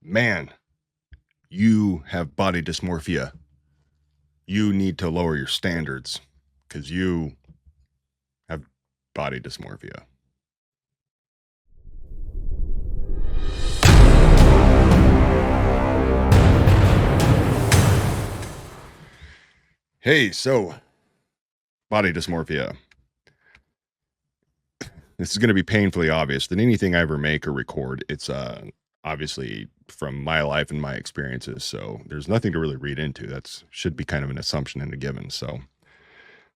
Man, you have body dysmorphia. You need to lower your standards because you have body dysmorphia. Hey, so body dysmorphia. This is going to be painfully obvious that anything I ever make or record, it's obviously from my life and my experiences. So there's nothing to really read into. That's should be kind of an assumption and a given. So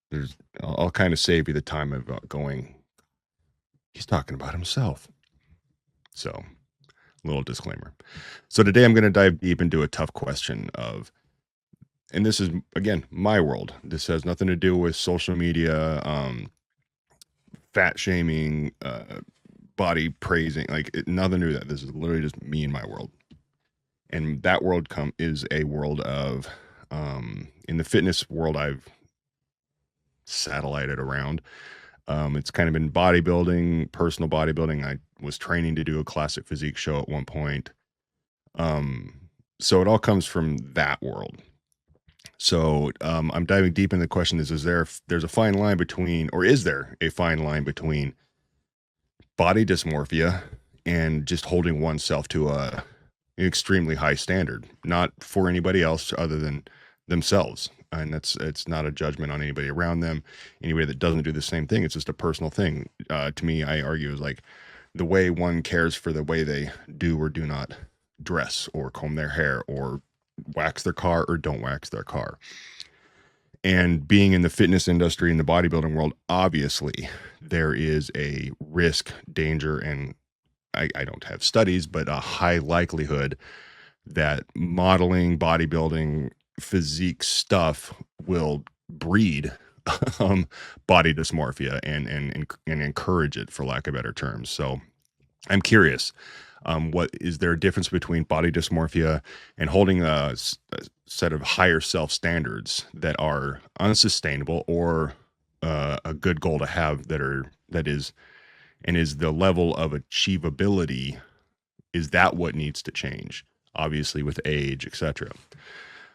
there's I'll kind of save you the time of going. He's talking about himself. So little disclaimer. So today I'm going to dive deep into a tough question of, and this is again my world. This has nothing to do with social media, fat shaming, body praising, like nothing to do with that. This is literally just me and my world, and that world is a world of, in the fitness world I've satellited around. It's kind of been bodybuilding, personal bodybuilding. I was training to do a classic physique show at one point. Um, so it all comes from that world. So I'm diving deep into the question is there's a fine line between, or is there a fine line between body dysmorphia and just holding oneself to an extremely high standard, not for anybody else other than themselves. And it's not a judgment on anybody around them, anybody that doesn't do the same thing. It's just a personal thing. To me, I argue is like the way one cares for the way they do or do not dress or comb their hair or wax their car or don't wax their car. And being in the fitness industry, in the bodybuilding world, obviously there is a risk, danger, and I don't have studies, but a high likelihood that modeling, bodybuilding, physique stuff will breed um, body dysmorphia and encourage it, for lack of better terms. So I'm curious, what is there a difference between body dysmorphia and holding a set of higher self standards that are unsustainable, or a good goal to have that is, and is the level of achievability, is that what needs to change, obviously with age, etc.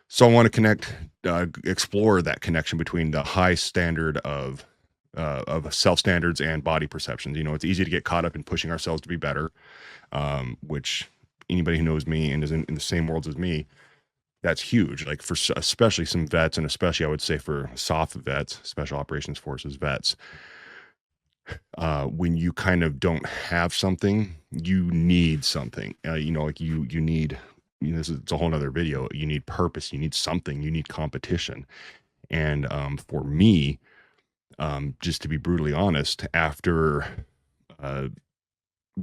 So I want to explore that connection between the high standard of self standards and body perceptions. It's easy to get caught up in pushing ourselves to be better, which anybody who knows me and is in the same worlds as me, that's huge. Like for especially some vets, and especially I would say for soft vets, special operations forces vets, when you kind of don't have something, you need something. Like you need. It's a whole nother video. You need purpose. You need something. You need competition. And for me, just to be brutally honest, after uh,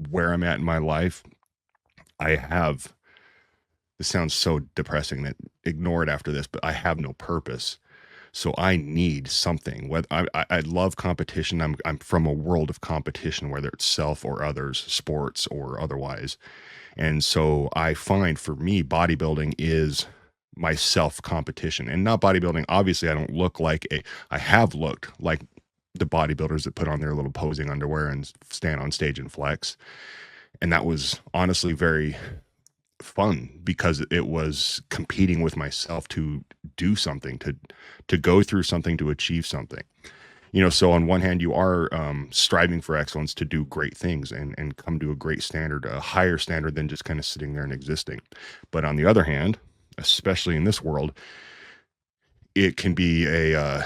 where I'm at in my life, I have. This sounds so depressing that ignore it after this, but I have no purpose. So I need something. Whether I love competition. I'm from a world of competition, whether it's self or others, sports or otherwise. And so I find for me, bodybuilding is my self competition, and not bodybuilding. Obviously, I have looked like the bodybuilders that put on their little posing underwear and stand on stage and flex. And that was honestly very fun because it was competing with myself to do something, to go through something, to achieve something. So on one hand, you are striving for excellence to do great things and come to a great standard, a higher standard than just kind of sitting there and existing. But on the other hand, especially in this world, it can be I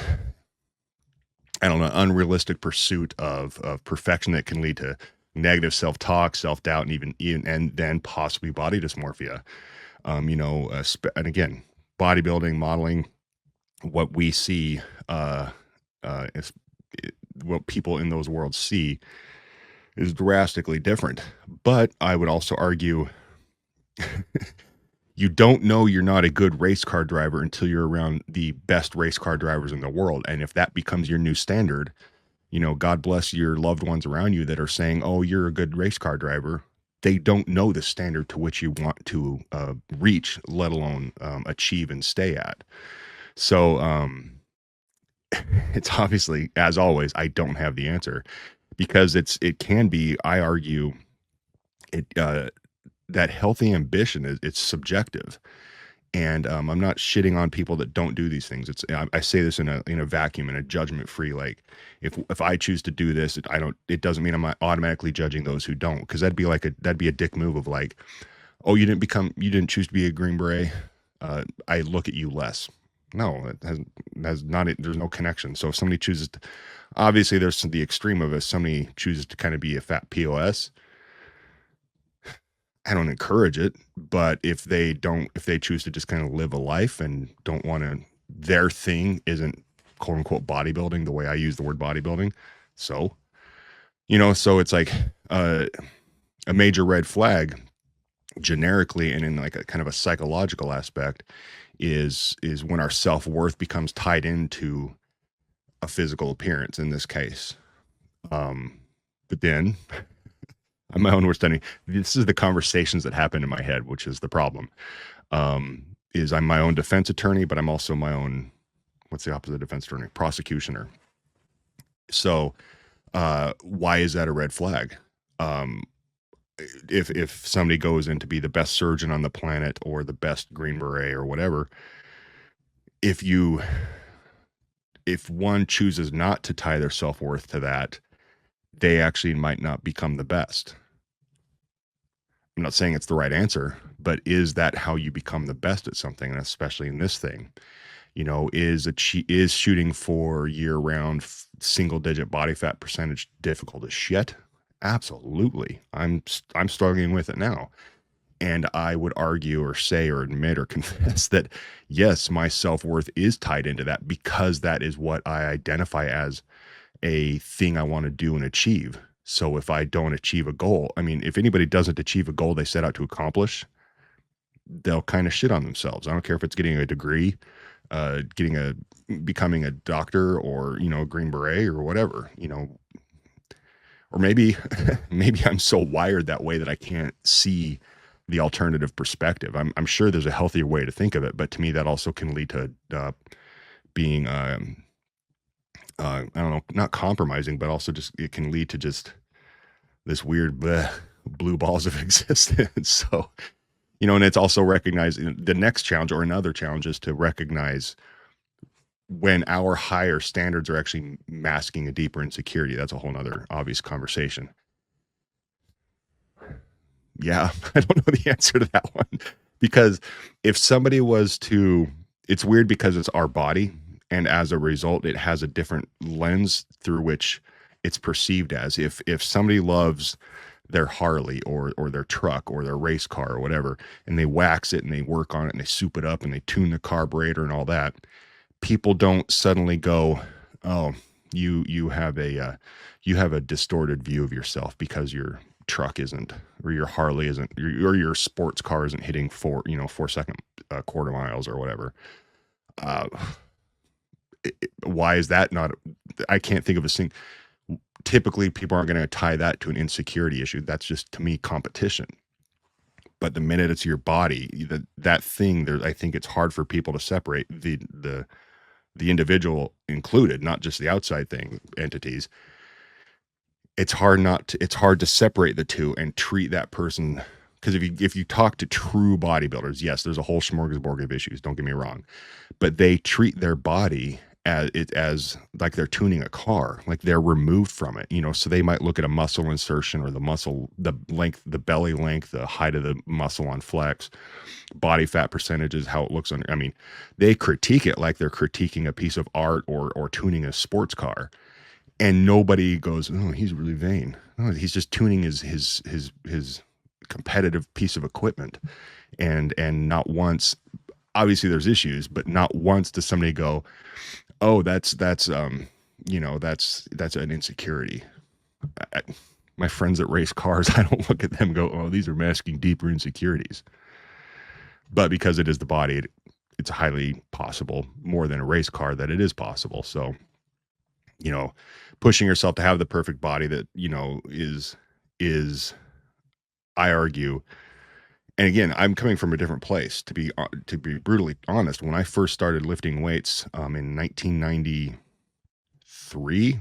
don't know, unrealistic pursuit of perfection that can lead to negative self-talk, self-doubt, and even and then possibly body dysmorphia. And again, bodybuilding, modeling, what we see, is what people in those worlds see is drastically different. But I would also argue you don't know you're not a good race car driver until you're around the best race car drivers in the world. And if that becomes your new standard, God bless your loved ones around you that are saying, oh, you're a good race car driver. They don't know the standard to which you want to reach, let alone achieve and stay at. So it's obviously, as always, I don't have the answer because it can be, I argue, it that healthy ambition is it's subjective. And I'm not shitting on people that don't do these things. I say this in a vacuum, in a judgment free. Like if I choose to do this, it doesn't mean I'm not automatically judging those who don't, because that'd be a dick move of like, oh, you didn't choose to be a Green Beret. I look at you less. No, has not. There's no connection. So if somebody chooses to, obviously there's the extreme of it. Somebody chooses to kind of be a fat POS. I don't encourage it, but if they choose to just kind of live a life and don't want to, their thing isn't quote unquote bodybuilding the way I use the word bodybuilding. So, so it's like a major red flag generically and in like a kind of a psychological aspect is when our self-worth becomes tied into a physical appearance in this case. But then I'm my own worst enemy. This is the conversations that happen in my head, which is the problem. Is I'm my own defense attorney, but I'm also my own, what's the opposite of defense attorney? Prosecutioner. So why is that a red flag? If somebody goes in to be the best surgeon on the planet or the best Green Beret or whatever, if one chooses not to tie their self-worth to that, they actually might not become the best. I'm not saying it's the right answer, but is that how you become the best at something? And especially in this thing, is shooting for year-round single-digit body fat percentage difficult as shit? Absolutely. I'm struggling with it now. And I would argue or say or admit or confess that, yes, my self-worth is tied into that because that is what I identify as a thing I want to do and achieve. So if I don't achieve a goal, I mean, if anybody doesn't achieve a goal they set out to accomplish, they'll kind of shit on themselves. I don't care if it's getting a degree, becoming a doctor or, a Green Beret or whatever, or maybe, maybe I'm so wired that way that I can't see the alternative perspective. I'm sure there's a healthier way to think of it, but to me that also can lead to being, I don't know, not compromising, but also just, it can lead to just this weird blue balls of existence. So, and it's also recognizing the next challenge or another challenge is to recognize when our higher standards are actually masking a deeper insecurity. That's a whole nother obvious conversation. Yeah, I don't know the answer to that one because if somebody was to, it's weird because it's our body. And as a result, it has a different lens through which it's perceived as. If somebody loves their Harley or their truck or their race car or whatever, and they wax it and they work on it and they soup it up and they tune the carburetor and all that, people don't suddenly go, oh, you have a distorted view of yourself because your truck isn't, or your Harley isn't, or your sports car isn't hitting 4-second quarter miles or whatever. Why is that not? I can't think of a thing. Typically, people aren't going to tie that to an insecurity issue. That's just, to me, competition. But the minute it's your body, that thing, there, I think it's hard for people to separate the individual included, not just the outside entities. It's hard to separate the two and treat that person, because if you talk to true bodybuilders, yes, there's a whole smorgasbord of issues, don't get me wrong, but they treat their body as like they're tuning a car, like they're removed from it, so they might look at a muscle insertion or the length, the belly length, the height of the muscle on flex, body fat percentages, how it looks on, I mean, they critique it like they're critiquing a piece of art or tuning a sports car. And nobody goes, oh, he's really vain. Oh, he's just tuning his competitive piece of equipment. And not once, obviously there's issues, but not once does somebody go, oh, that's an insecurity. My friends that race cars, I don't look at them and go, oh, these are masking deeper insecurities. But because it is the body, it's highly possible, more than a race car, that it is possible. So, pushing yourself to have the perfect body that, is, I argue, and again, I'm coming from a different place, to be brutally honest. When I first started lifting weights in 1993,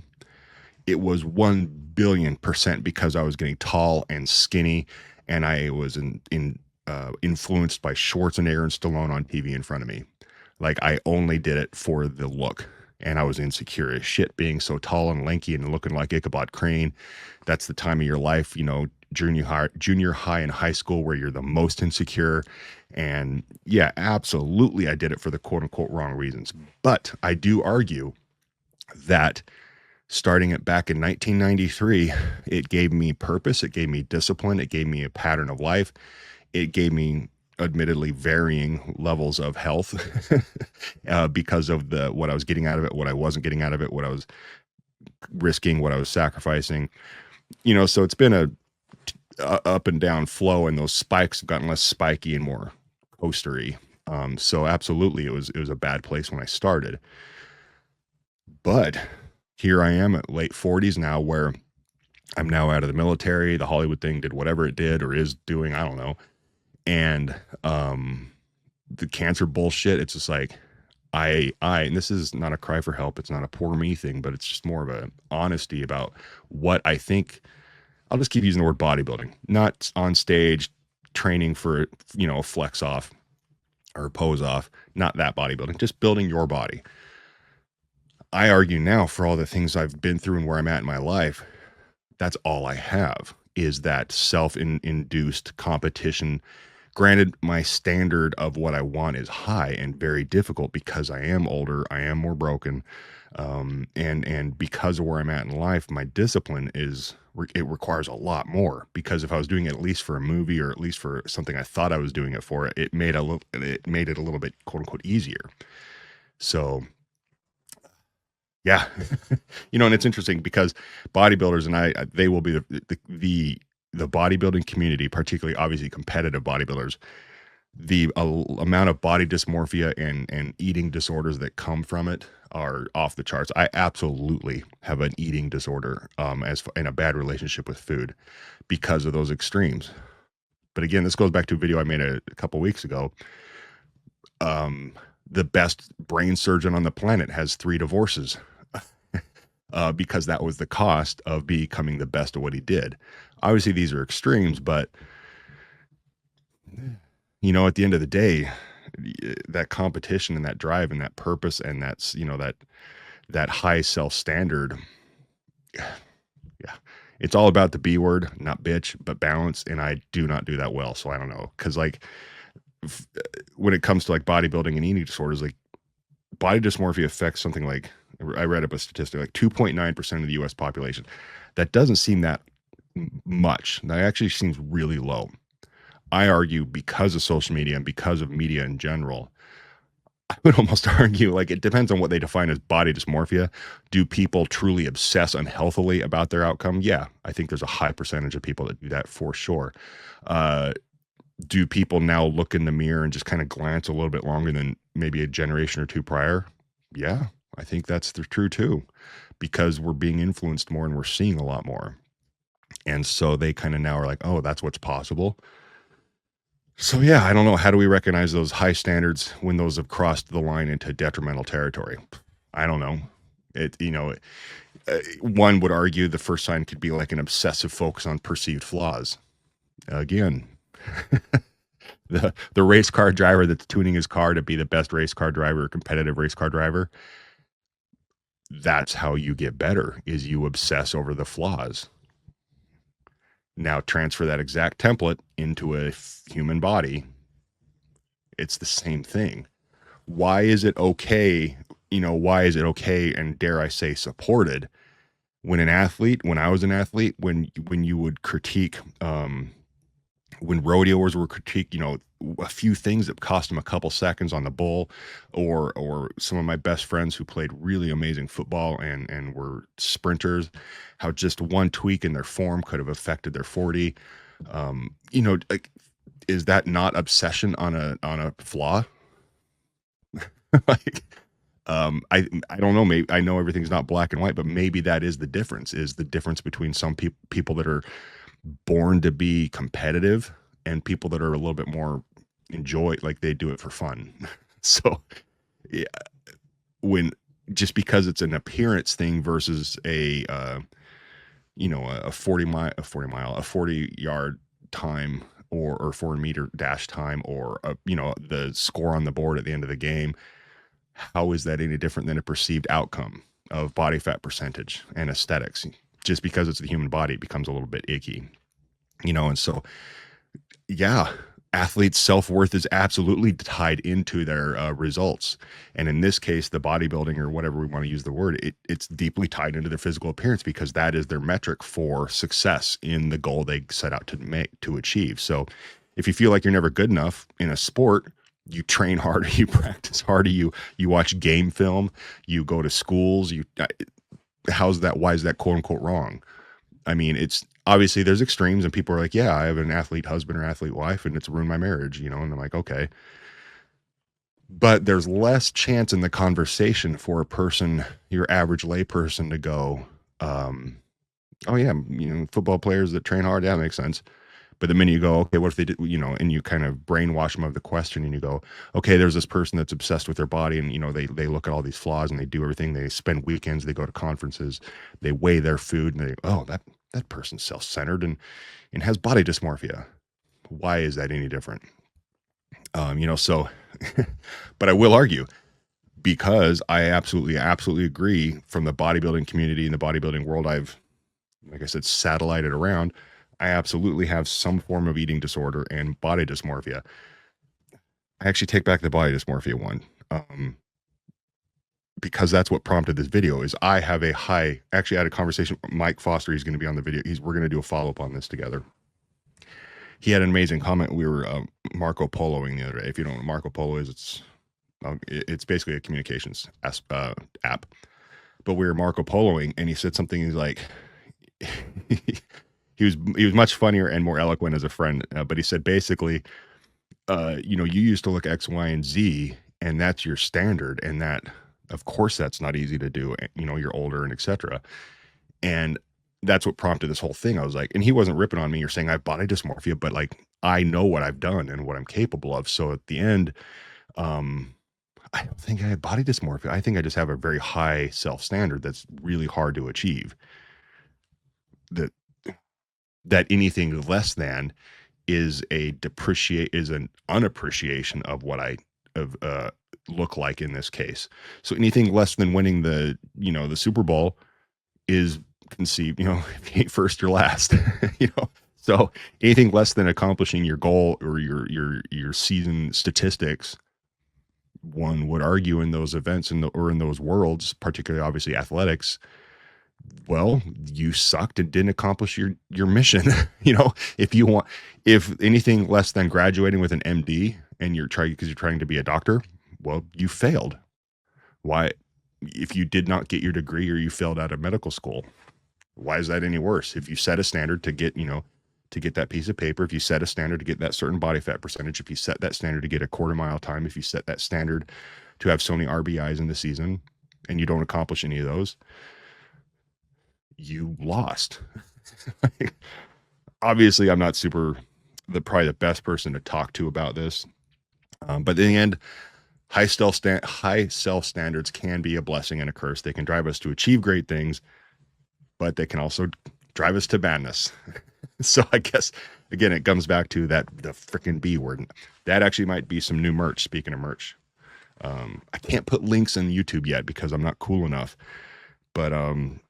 it was 1 billion% because I was getting tall and skinny and I was influenced by Schwarzenegger and Stallone on TV in front of me. Like, I only did it for the look, and I was insecure as shit being so tall and lanky and looking like Ichabod Crane. That's the time of your life, junior high and high school, where you're the most insecure. And yeah, absolutely, I did it for the quote unquote wrong reasons. But I do argue that starting it back in 1993, it gave me purpose, it gave me discipline, it gave me a pattern of life, it gave me admittedly varying levels of health because of what I was getting out of it, what I wasn't getting out of it, what I was risking, what I was sacrificing. So it's been a up and down flow, and those spikes have gotten less spiky and more coastery. So absolutely, it was a bad place when I started, but here I am at late 40s now, where I'm now out of the military. The Hollywood thing did whatever it did or is doing, I don't know. And the cancer bullshit, it's just like and this is not a cry for help, it's not a poor me thing, but it's just more of a honesty about what I think. I'll just keep using the word bodybuilding, not on stage training for, a flex off or a pose off, not that bodybuilding, just building your body. I argue now, for all the things I've been through and where I'm at in my life, that's all I have, is that self-induced competition. Granted, my standard of what I want is high and very difficult because I am older, I am more broken, and because of where I'm at in life, my discipline it requires a lot more. Because if I was doing it at least for a movie, or at least for something I thought I was doing it for, it made it a little bit quote unquote easier. So yeah, and it's interesting because bodybuilders and they will be the bodybuilding community, particularly obviously competitive bodybuilders. The amount of body dysmorphia and eating disorders that come from it are off the charts. I absolutely have an eating disorder, in a bad relationship with food because of those extremes. But again, this goes back to a video I made a couple weeks ago. The best brain surgeon on the planet has 3 divorces. Because that was the cost of becoming the best at what he did. Obviously, these are extremes, but at the end of the day, that competition and that drive and that purpose and that's that high self standard, yeah, it's all about the B word, not bitch, but balance. And I do not do that well, so I don't know, because like when it comes to like bodybuilding and eating disorders, like body dysmorphia affects something like, I read up a statistic, like 2.9% of the US population. That doesn't seem that much. That actually seems really low. I argue, because of social media and because of media in general, I would almost argue like it depends on what they define as body dysmorphia. Do people truly obsess unhealthily about their outcome? Yeah, I think there's a high percentage of people that do that for sure. Do people now look in the mirror and just kind of glance a little bit longer than maybe a generation or two prior? Yeah, I think that's true too, because we're being influenced more and we're seeing a lot more. And so they kind of now are like, oh, that's what's possible. So yeah, I don't know. How do we recognize those high standards when those have crossed the line into detrimental territory? I don't know. One would argue the first sign could be like an obsessive focus on perceived flaws. Again, the race car driver that's tuning his car to be the best race car driver, competitive race car driver, that's how you get better, is you obsess over the flaws. Now transfer that exact template into a human body. It's the same thing. Why is it okay? Why is it okay, and dare I say supported, when I was an athlete, when you would critique, when rodeoers were critique, a few things that cost them a couple seconds on the bull, or some of my best friends who played really amazing football and were sprinters, how just one tweak in their form could have affected their 40. Like, is that not obsession on a flaw? Like, I don't know. Maybe I know everything's not black and white, but maybe that is the difference. Is the difference between some people that are born to be competitive and people that are a little bit more like they do it for fun. So yeah, when just because it's an appearance thing versus a 40 yard time or 400-meter dash time or the score on the board at the end of the game, how is that any different than a perceived outcome of body fat percentage and aesthetics? Just because it's the human body, it becomes a little bit icky, and so yeah, athletes' self-worth is absolutely tied into their results. And in this case, the bodybuilding or whatever we want to use the word, it's deeply tied into their physical appearance because that is their metric for success in the goal they set out to achieve. So if you feel like you're never good enough in a sport, you train harder, you practice harder, you watch game film, you go to schools, why is that quote unquote wrong? I mean, it's obviously there's extremes and people are like, yeah, I have an athlete husband or athlete wife and it's ruined my marriage, and I'm like, okay. But there's less chance in the conversation for a person, your average lay person, to go, oh yeah, football players that train hard, yeah, that makes sense. But the minute you go, okay, what if they did, and you kind of brainwash them of the question and you go, okay, there's this person that's obsessed with their body and, they look at all these flaws and they do everything. They spend weekends, they go to conferences, they weigh their food and that person's self-centered and has body dysmorphia. Why is that any different? So, but I will argue because I absolutely agree from the bodybuilding community and the bodybuilding world like I said, satellited around. I absolutely have some form of eating disorder and body dysmorphia. I actually take back the body dysmorphia one. Because that's what prompted this video is I have actually had a conversation with Mike Foster. He's going to be on the video. We're going to do a follow-up on this together. He had an amazing comment. We were Marco Poloing the other day. If you don't know what Marco Polo is, it's basically a communications app. But we were Marco Poloing and he said something. He's like, he was much funnier and more eloquent as a friend. But he said basically, you used to look X, Y, and Z, and that's your standard. And that, of course, that's not easy to do. You're older and etc. And that's what prompted this whole thing. I was like, and he wasn't ripping on me or saying I have body dysmorphia, but like, I know what I've done and what I'm capable of. So at the end, I don't think I have body dysmorphia. I think I just have a very high self-standard that's really hard to achieve. That anything less than is an unappreciation of what I look like in this case. So anything less than winning the Super Bowl is conceived, if you ain't first, you're last, So anything less than accomplishing your goal or your season statistics, one would argue in those events or in those worlds, particularly obviously athletics, well, you sucked and didn't accomplish your mission. If anything less than graduating with an MD and you're trying to be a doctor, well, you failed. Why? If you did not get your degree or you failed out of medical school, why is that any worse? If you set a standard to get that piece of paper, if you set a standard to get that certain body fat percentage, if you set that standard to get a quarter mile time, if you set that standard to have so many RBIs in the season and you don't accomplish any of those, you lost. Obviously, I'm not probably the best person to talk to about this. But in the end, high self standards can be a blessing and a curse. They can drive us to achieve great things, but they can also drive us to madness. So I guess, again, it comes back to the freaking B word. That actually might be some new merch. Speaking of merch, I can't put links in YouTube yet because I'm not cool enough, but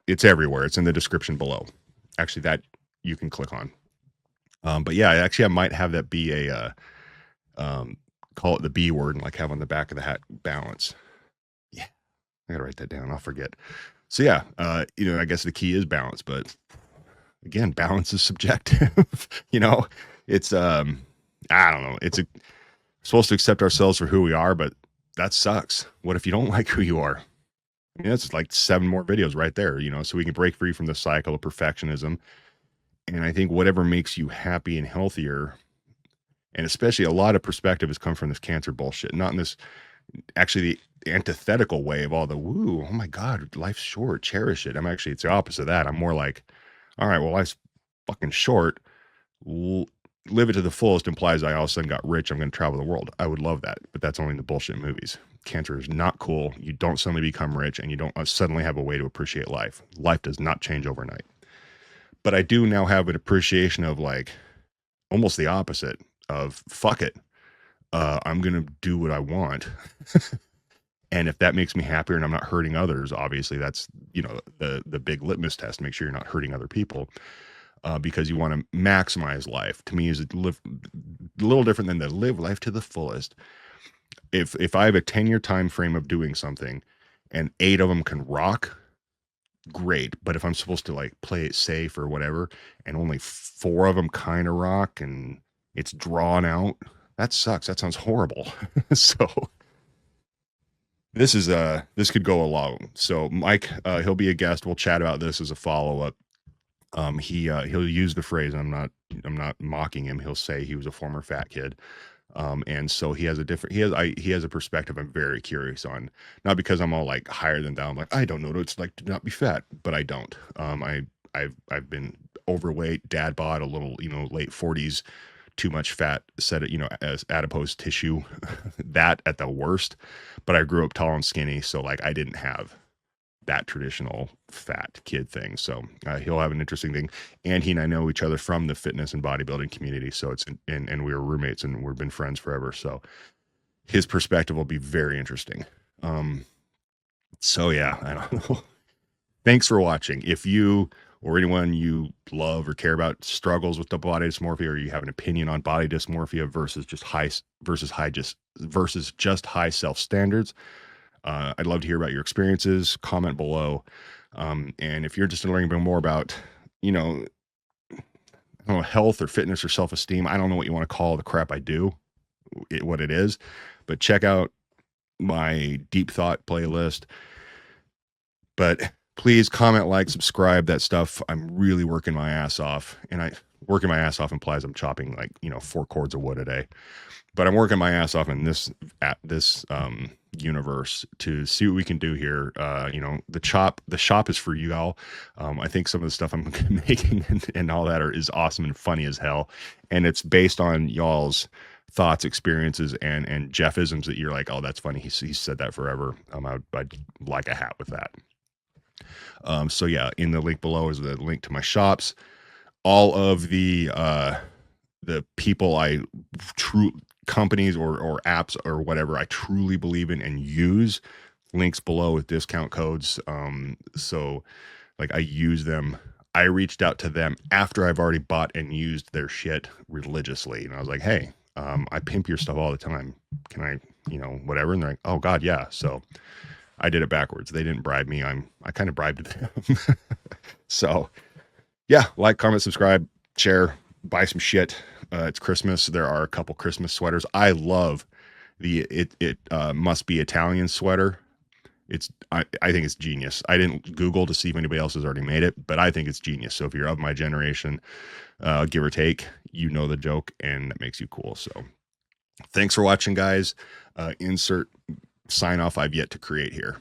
it's everywhere. It's in the description below. Actually, that you can click on. But yeah, actually, I might have that be a call it the B word and like have on the back of the hat balance. Yeah, I gotta write that down. I'll forget. So yeah, I guess the key is balance, but again, balance is subjective. It's I don't know. Supposed to accept ourselves for who we are, but that sucks. What if you don't like who you are? I mean, that's like 7 more videos right there, so we can break free from the cycle of perfectionism. And I think whatever makes you happy and healthier, and especially a lot of perspective has come from this cancer bullshit, not in this actually the antithetical way of all the woo, oh my God, life's short, cherish it. It's the opposite of that. I'm more like, all right, well, life's fucking short. Live it to the fullest implies I all of a sudden got rich. I'm going to travel the world. I would love that, but that's only in the bullshit movies. Cancer is not cool. You don't suddenly become rich and you don't suddenly have a way to appreciate life. Life does not change overnight. But I do now have an appreciation of like, almost the opposite of fuck it. I'm going to do what I want. And if that makes me happier and I'm not hurting others, obviously that's, you know, the big litmus test. Make sure you're not hurting other people, because you want to maximize life. To me, is a little different than to live life to the fullest. If I have a 10-year time frame of doing something and 8 of them can rock, great. But if I'm supposed to like play it safe or whatever, and only 4 of them kind of rock and it's drawn out, that sucks. That sounds horrible. So this could go along. So Mike, he'll be a guest. We'll chat about this as a follow-up. He'll use the phrase, I'm not mocking him. He'll say he was a former fat kid. And so he has a perspective I'm very curious on, not because I'm all like higher than thou. I'm like, I don't know what it's like to not be fat, but I don't. I've been overweight, dad bod, a little, you know, late 40s, too much fat, said it, you know, as adipose tissue, that at the worst. But I grew up tall and skinny, so like I didn't have that traditional fat kid thing. So he'll have an interesting thing. And he and I know each other from the fitness and bodybuilding community. So and we were roommates and we've been friends forever. So his perspective will be very interesting. So yeah, I don't know. Thanks for watching. If you or anyone you love or care about struggles with the body dysmorphia, or you have an opinion on body dysmorphia versus just high self standards, I'd love to hear about your experiences. Comment below. And if you're interested in learning a bit more about, you know, I don't know, health or fitness or self-esteem, I don't know what you want to call the crap I do, what it is, but check out my deep thought playlist. But please comment, like, subscribe, that stuff. I'm really working my ass off, and working my ass off implies I'm chopping like, you know, 4 cords of wood a day. But I'm working my ass off in this universe to see what we can do here. You know, the shop is for you all. I think some of the stuff I'm making and all that is awesome and funny as hell, and it's based on y'all's thoughts, experiences, and Jeffisms that you're like, oh, that's funny. He said that forever. I'd like a hat with that. So yeah, in the link below is the link to my shops. All of the people companies or apps or whatever I truly believe in and use, links below with discount codes. So like I use them. I reached out to them after I've already bought and used their shit religiously. And I was like, hey, I pimp your stuff all the time. Can I, you know, whatever? And they're like, oh God, yeah. So I did it backwards. They didn't bribe me. I kind of bribed them. So yeah, like, comment, subscribe, share, buy some shit. It's Christmas. There are a couple Christmas sweaters. I love the must be Italian sweater. I think it's genius. I didn't Google to see if anybody else has already made it, but I think it's genius. So if you're of my generation, give or take, you know the joke, and that makes you cool. So thanks for watching, guys. Insert sign off I've yet to create here.